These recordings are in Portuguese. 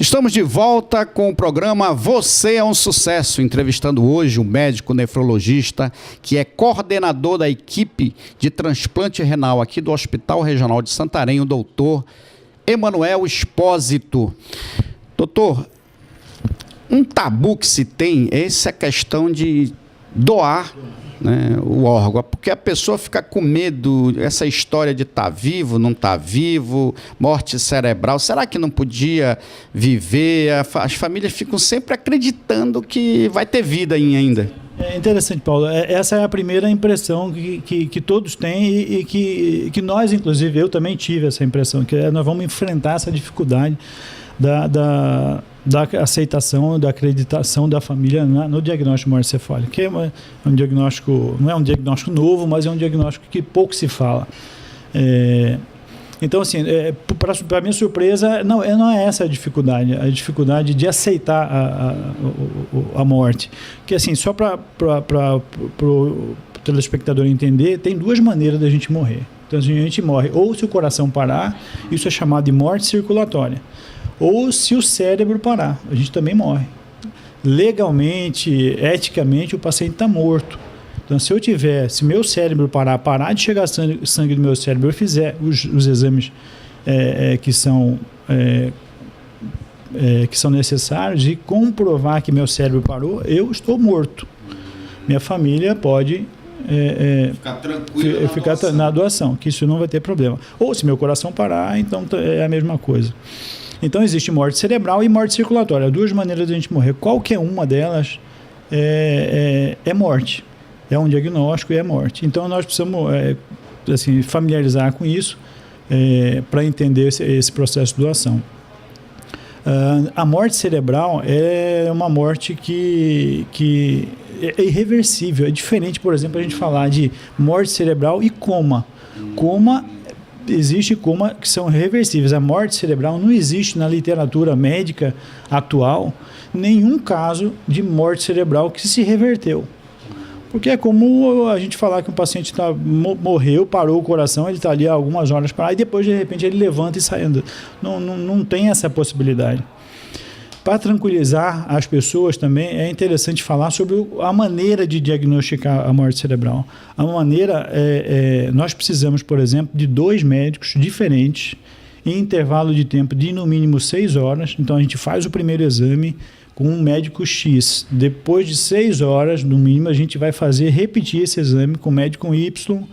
Estamos de volta com o programa Você é um Sucesso, entrevistando hoje um médico nefrologista que é coordenador da equipe de transplante renal aqui do Hospital Regional de Santarém, o doutor Emanuel Espósito. Doutor, um tabu que se tem é essa questão de doar, né, o órgão, porque a pessoa fica com medo, essa história de estar vivo, não estar vivo, morte cerebral, será que não podia viver? As famílias ficam sempre acreditando que vai ter vida ainda. É interessante, Paulo. Essa é a primeira impressão que todos têm e que nós, inclusive, eu também tive essa impressão, que nós vamos enfrentar essa dificuldade da aceitação, da acreditação da família no diagnóstico de morte cefálica, que é um diagnóstico, não é um diagnóstico novo, mas é um diagnóstico que pouco se fala. Então, assim, para minha surpresa, não é essa a dificuldade de aceitar a morte. Que, assim, só para o telespectador entender, tem duas maneiras da gente morrer. Então, a gente morre ou se o coração parar, isso é chamado de morte circulatória, ou se o cérebro parar, a gente também morre. Legalmente, eticamente, o paciente está morto. Então, se meu cérebro parar de chegar sangue do meu cérebro, eu fizer os exames que são necessários e comprovar que meu cérebro parou, eu estou morto. Minha família pode ficar tranquila na doação, que isso não vai ter problema. Ou se meu coração parar, então é a mesma coisa. Então, existe morte cerebral e morte circulatória. Duas maneiras de a gente morrer. Qualquer uma delas é morte. É um diagnóstico e é morte. Então, nós precisamos familiarizar com isso para entender esse processo de doação. A morte cerebral é uma morte que é irreversível. É diferente, por exemplo, a gente falar de morte cerebral e coma. Existe coma que são reversíveis. A morte cerebral não existe na literatura médica atual nenhum caso de morte cerebral que se reverteu. Porque é como a gente falar que um paciente morreu, parou o coração, ele está ali há algumas horas parado e depois de repente ele levanta e sai andando. Não tem essa possibilidade. Para tranquilizar as pessoas também, é interessante falar sobre a maneira de diagnosticar a morte cerebral. A maneira nós precisamos, por exemplo, de 2 médicos diferentes em intervalo de tempo de no mínimo 6 horas. Então a gente faz o primeiro exame com um médico X. Depois de 6 horas, no mínimo, a gente vai repetir esse exame com o médico Y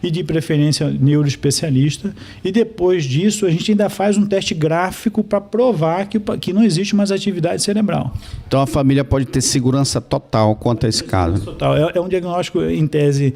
e de preferência neuroespecialista, e depois disso a gente ainda faz um teste gráfico para provar que não existe mais atividade cerebral. Então a família pode ter segurança total quanto a esse caso. Total. É um diagnóstico em tese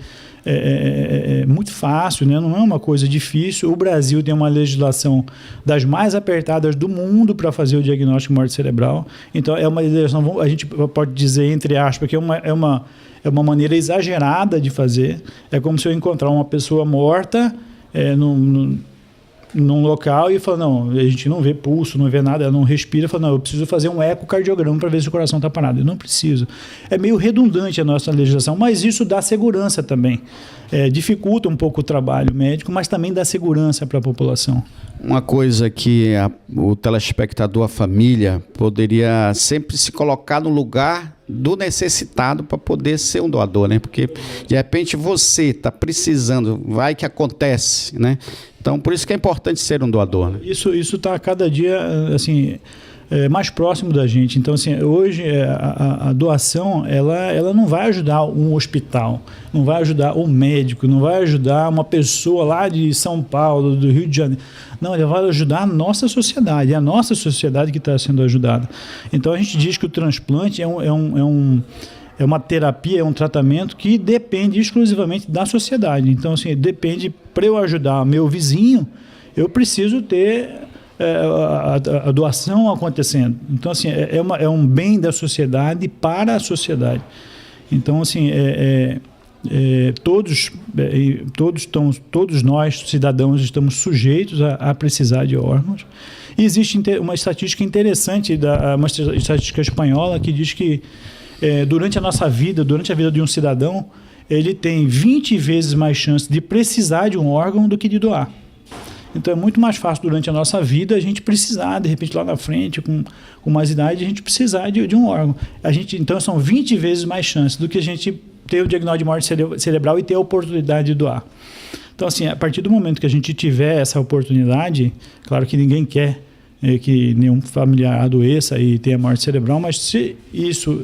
muito fácil, né? Não é uma coisa difícil. O Brasil tem uma legislação das mais apertadas do mundo para fazer o diagnóstico de morte cerebral. Então é uma legislação, a gente pode dizer entre aspas que é uma maneira exagerada de fazer. É como se eu encontrar uma pessoa morta num local e falar, não, a gente não vê pulso, não vê nada, ela não respira, fala, não, eu preciso fazer um ecocardiograma para ver se o coração está parado. Eu não preciso. É meio redundante a nossa legislação, mas isso dá segurança também. Dificulta um pouco o trabalho médico, mas também dá segurança para a população. Uma coisa que o telespectador, a família, poderia sempre se colocar no lugar do necessitado para poder ser um doador, né? Porque, de repente, você está precisando, vai que acontece, né? Então, por isso que é importante ser um doador, né? Isso está cada dia, assim, mais próximo da gente. Então, assim, hoje a doação, ela não vai ajudar um hospital, não vai ajudar um médico, não vai ajudar uma pessoa lá de São Paulo, do Rio de Janeiro. Não, ela vai ajudar a nossa sociedade, é a nossa sociedade que está sendo ajudada. Então, a gente diz que o transplante é uma terapia, é um tratamento que depende exclusivamente da sociedade. Então, assim, depende, para eu ajudar meu vizinho, eu preciso ter a doação acontecendo. Então, assim, é um bem da sociedade para a sociedade. Então, assim, todos nós, cidadãos, estamos sujeitos a precisar de órgãos. E existe uma estatística interessante, uma estatística espanhola, que diz que durante a vida de um cidadão, ele tem 20 vezes mais chance de precisar de um órgão do que de doar. Então é muito mais fácil durante a nossa vida a gente precisar, de repente lá na frente, com mais idade, a gente precisar de um órgão. Então são 20 vezes mais chances do que a gente ter o diagnóstico de morte cerebral e ter a oportunidade de doar. Então assim, a partir do momento que a gente tiver essa oportunidade, claro que ninguém quer que nenhum familiar adoeça e tenha morte cerebral, mas se isso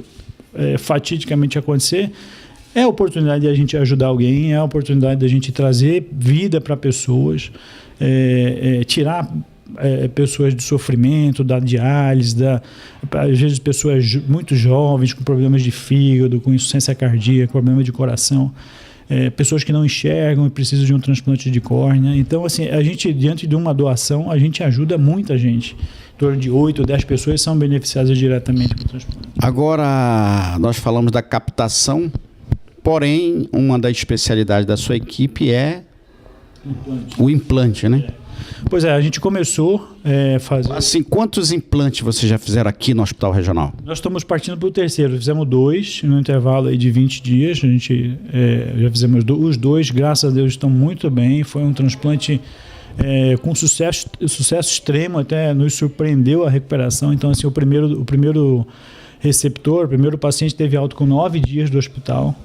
fatidicamente acontecer, é a oportunidade de a gente ajudar alguém, é a oportunidade de a gente trazer vida para pessoas, tirar pessoas do sofrimento, da diálise, às vezes pessoas muito jovens com problemas de fígado, com insuficiência cardíaca, problema de coração, pessoas que não enxergam e precisam de um transplante de córnea. Então, assim, a gente, diante de uma doação, a gente ajuda muita gente. Em torno de 8 ou 10 pessoas são beneficiadas diretamente com o transplante. Agora, nós falamos da captação, porém, uma das especialidades da sua equipe é o implante, né? Pois é, a gente começou a fazer... Assim, quantos implantes vocês já fizeram aqui no Hospital Regional? Nós estamos partindo para o terceiro. Fizemos 2 no intervalo aí de 20 dias. A gente já fizemos os 2, graças a Deus estão muito bem. Foi um transplante com sucesso extremo, até nos surpreendeu a recuperação. Então, assim, o primeiro receptor, o primeiro paciente teve alta com 9 dias do hospital.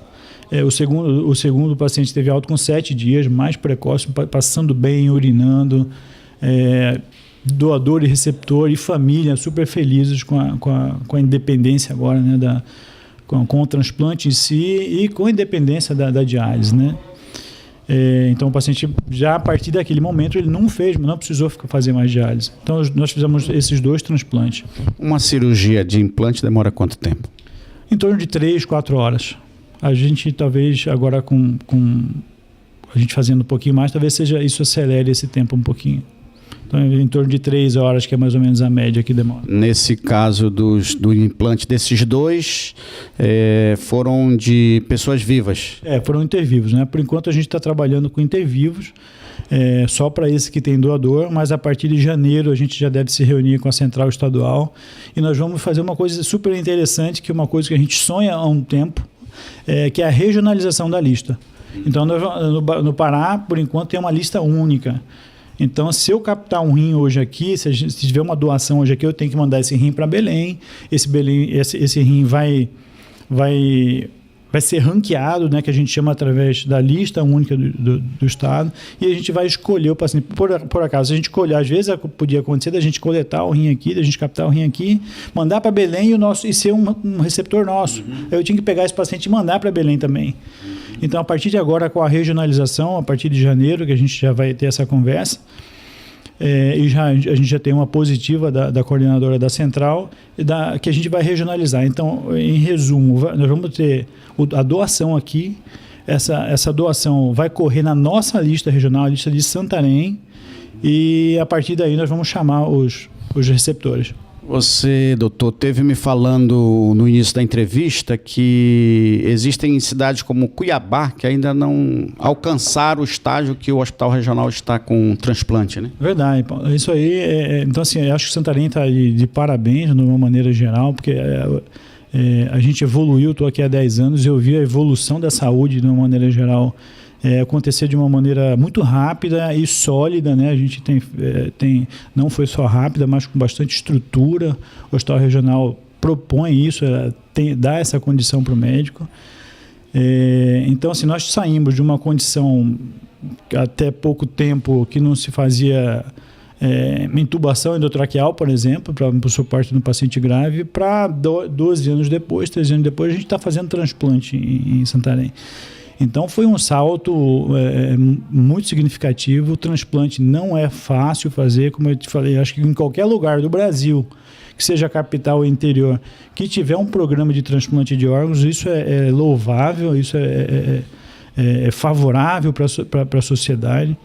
O segundo paciente teve alta com 7 dias, mais precoce, passando bem, urinando, doador e receptor e família super felizes com a independência agora, né, com o transplante em si e com a independência da diálise, né? Então o paciente já a partir daquele momento ele não precisou fazer mais diálise. Então nós fizemos esses 2 transplantes. Uma cirurgia de implante demora quanto tempo? Em torno de 3, 4 horas. A gente talvez agora com a gente fazendo um pouquinho mais, talvez isso acelere esse tempo um pouquinho. Então em torno de 3 horas, que é mais ou menos a média que demora. Nesse caso do implante desses 2, foram de pessoas vivas? Foram intervivos, né? Por enquanto a gente está trabalhando com intervivos, só para esse que tem doador, mas a partir de janeiro a gente já deve se reunir com a Central Estadual e nós vamos fazer uma coisa super interessante, que é uma coisa que a gente sonha há um tempo, que é a regionalização da lista. Então no Pará, por enquanto, tem uma lista única. Então, se eu captar um rim hoje aqui, se tiver uma doação hoje aqui, eu tenho que mandar esse rim para Belém. Esse rim vai ser ranqueado, né, que a gente chama através da lista única do estado, e a gente vai escolher o paciente. Por acaso, a gente escolher, às vezes podia acontecer da gente coletar o rim aqui, da gente captar o rim aqui, mandar para Belém e ser um receptor nosso. Eu tinha que pegar esse paciente e mandar para Belém também. Então, a partir de agora, com a regionalização, a partir de janeiro, que a gente já vai ter essa conversa, e a gente já tem uma positiva da coordenadora da central, que a gente vai regionalizar. Então, em resumo, nós vamos ter a doação aqui. Essa doação vai correr na nossa lista regional, a lista de Santarém, e a partir daí nós vamos chamar os receptores. Você, doutor, teve me falando no início da entrevista que existem cidades como Cuiabá que ainda não alcançaram o estágio que o Hospital Regional está com transplante, né? Verdade. Isso aí, então assim, eu acho que Santarém está de parabéns de uma maneira geral, porque a gente evoluiu, estou aqui há 10 anos e eu vi a evolução da saúde de uma maneira geral acontecer de uma maneira muito rápida e sólida, né? A gente não foi só rápida, mas com bastante estrutura. O Hospital Regional propõe isso, dá essa condição para o médico. Então, assim, nós saímos de uma condição até pouco tempo que não se fazia intubação endotraqueal, por exemplo, para o suporte no paciente grave, para 12 anos depois, 13 anos depois, a gente está fazendo transplante em Santarém. Então foi um salto muito significativo. O transplante não é fácil fazer, como eu te falei, acho que em qualquer lugar do Brasil, que seja capital ou interior, que tiver um programa de transplante de órgãos, isso é louvável, isso é favorável para a sociedade.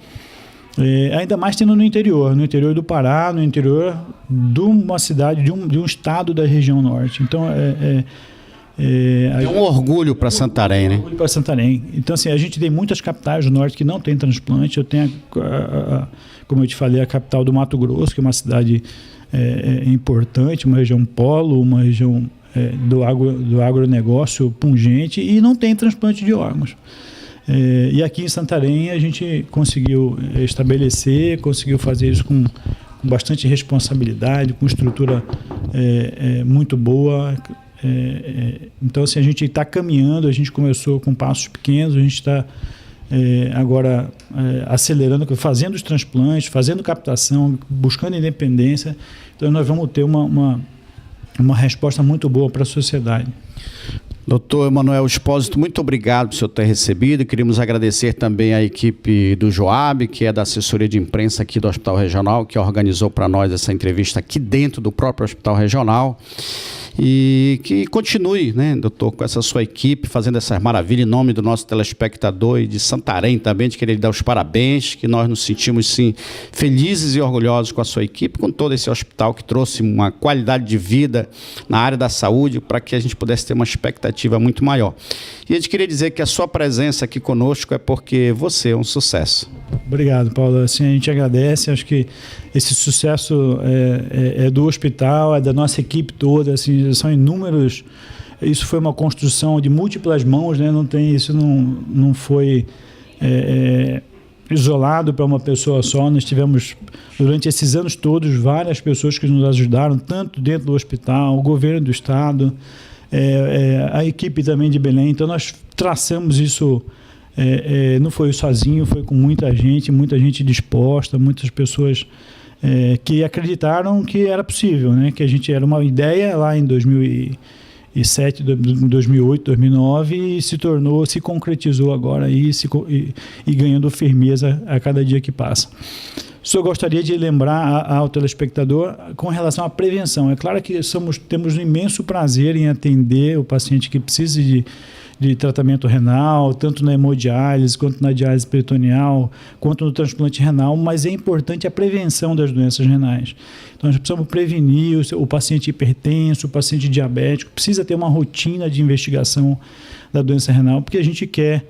Ainda mais tendo no interior do Pará, no interior de uma cidade, de um estado da região norte. Então é um orgulho para Santarém, né? Um orgulho para Santarém. Então, assim, a gente tem muitas capitais do norte que não tem transplante. Eu tenho, como eu te falei, a capital do Mato Grosso, que é uma cidade importante, uma região polo, uma região do agronegócio pungente, e não tem transplante de órgãos. E aqui em Santarém a gente conseguiu estabelecer, conseguiu fazer isso com bastante responsabilidade, com estrutura muito boa. Então, assim, a gente está caminhando, a gente começou com passos pequenos, a gente está agora acelerando, fazendo os transplantes, fazendo captação, buscando independência. Então, nós vamos ter uma resposta muito boa para a sociedade. Doutor Emanuel Espósito, muito obrigado por o senhor ter recebido. Queríamos agradecer também a equipe do Joab, que é da assessoria de imprensa aqui do Hospital Regional, que organizou para nós essa entrevista aqui dentro do próprio Hospital Regional. E que continue, né, doutor, com essa sua equipe, fazendo essas maravilhas em nome do nosso telespectador e de Santarém também, de querer lhe dar os parabéns, que nós nos sentimos, sim, felizes e orgulhosos com a sua equipe, com todo esse hospital que trouxe uma qualidade de vida na área da saúde para que a gente pudesse ter uma expectativa muito maior. E a gente queria dizer que a sua presença aqui conosco é porque você é um sucesso. Obrigado, Paulo. Assim, a gente agradece, acho que esse sucesso é do hospital, é da nossa equipe toda, assim, são inúmeros. Isso foi uma construção de múltiplas mãos, né? Isso não foi isolado para uma pessoa só. Nós tivemos, durante esses anos todos, várias pessoas que nos ajudaram, tanto dentro do hospital, o governo do estado, a equipe também de Belém. Então, nós traçamos isso. Não foi sozinho, foi com muita gente disposta, muitas pessoas que acreditaram que era possível, né? Que a gente era uma ideia lá em 2007, 2008, 2009 e se concretizou agora e ganhando firmeza a cada dia que passa. Só gostaria de lembrar ao telespectador com relação à prevenção. É claro que temos um imenso prazer em atender o paciente que precisa de tratamento renal, tanto na hemodiálise, quanto na diálise peritoneal, quanto no transplante renal, mas é importante a prevenção das doenças renais. Então, nós precisamos prevenir o paciente hipertenso, o paciente diabético, precisa ter uma rotina de investigação da doença renal, porque a gente quer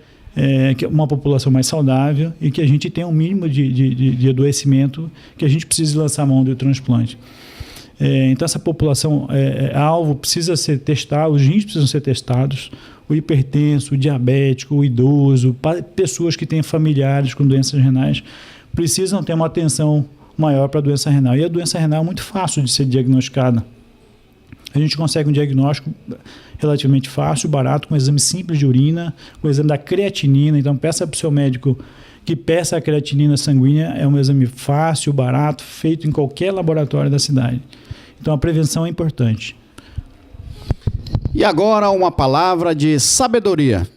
uma população mais saudável e que a gente tenha um mínimo de adoecimento que a gente precise lançar a mão do transplante. Então, essa população alvo precisa ser testada, os rins precisam ser testados, o hipertenso, o diabético, o idoso, pessoas que têm familiares com doenças renais, precisam ter uma atenção maior para a doença renal. E a doença renal é muito fácil de ser diagnosticada. A gente consegue um diagnóstico relativamente fácil, barato, com um exame simples de urina, com o exame da creatinina. Então, peça para o seu médico que peça a creatinina sanguínea, é um exame fácil, barato, feito em qualquer laboratório da cidade. Então, a prevenção é importante. E agora uma palavra de sabedoria.